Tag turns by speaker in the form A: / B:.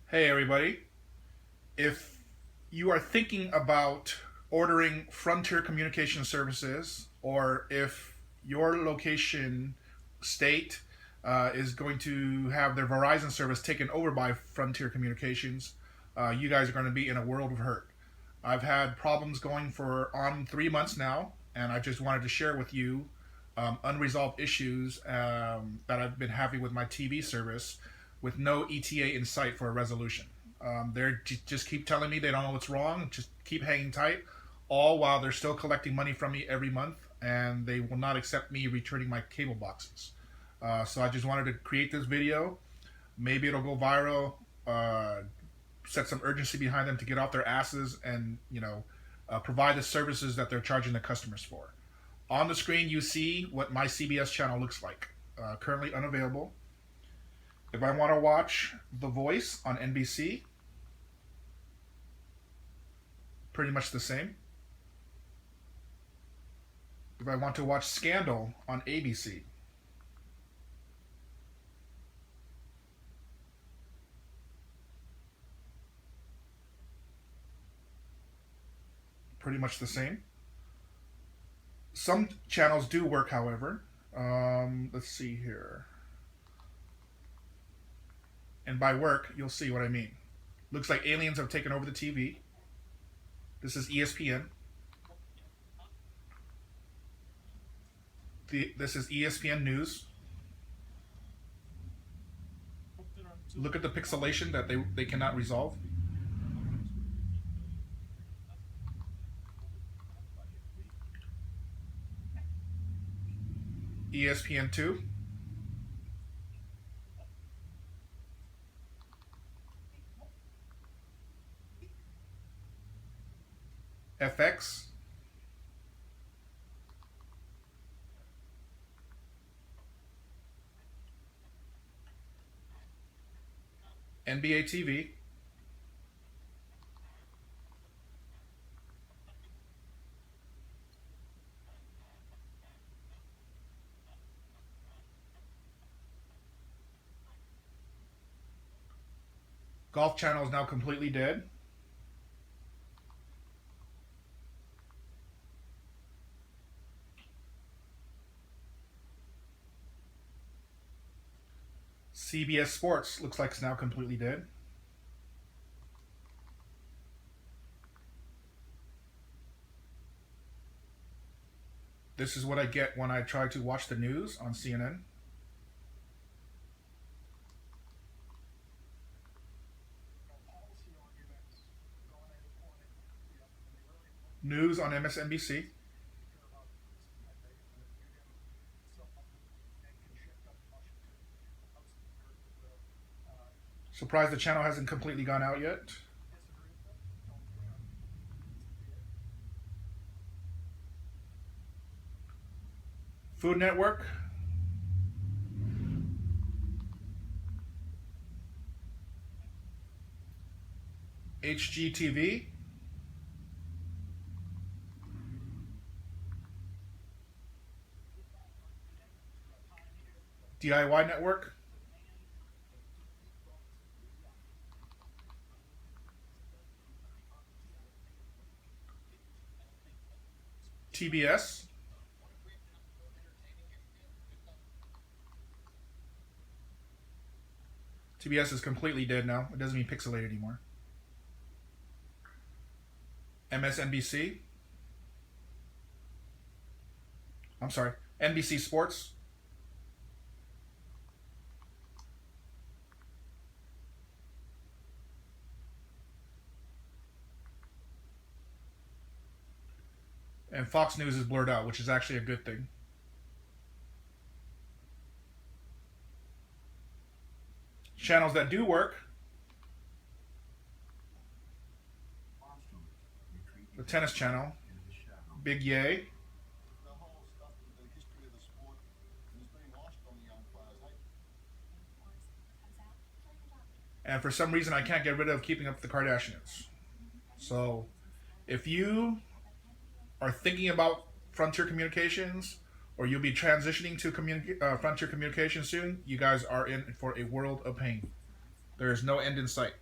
A: Hey everybody. If you are thinking about ordering Frontier Communication Services, or if your location state is going to have their Verizon service taken over by Frontier Communications, you guys are going to be in a world of hurt. I've had problems going for on 3 months now, and I just wanted to share with you unresolved issues that I've been having with my TV service with no ETA in sight for a resolution. They're just keep telling me they don't know what's wrong, just keep hanging tight, all while they're still collecting money from me every month, and they will not accept me returning my cable boxes. So I just wanted to create this video. Maybe it'll go viral. Set some urgency behind them to get off their asses and provide the services that they're charging the customers for. On the screen, you see what my CBS channel looks like. Currently unavailable. If I want to watch The Voice on NBC, pretty much the same. If I want to watch Scandal on ABC, pretty much the same. Some channels do work, however. Let's see here. And by work, you'll see what I mean. Looks like aliens have taken over the TV. This is ESPN. This is ESPN News. Look at the pixelation that they cannot resolve. ESPN2. FX. NBA TV. Golf Channel is now completely dead. CBS Sports looks like it's now completely dead. This is what I get when I try to watch the news on CNN. News on MSNBC. Surprised the channel hasn't completely gone out yet. Food Network. HGTV. DIY Network. TBS. TBS is completely dead now. It doesn't even pixelate anymore. MSNBC. I'm sorry. NBC Sports. And Fox News is blurred out, which is actually a good thing. Channels that do work: the Tennis Channel, Big Yay, and for some reason I can't get rid of Keeping Up with the Kardashians. So if you are thinking about Frontier Communications, or you'll be transitioning to Frontier Communications soon, you guys are in for a world of pain. There is no end in sight.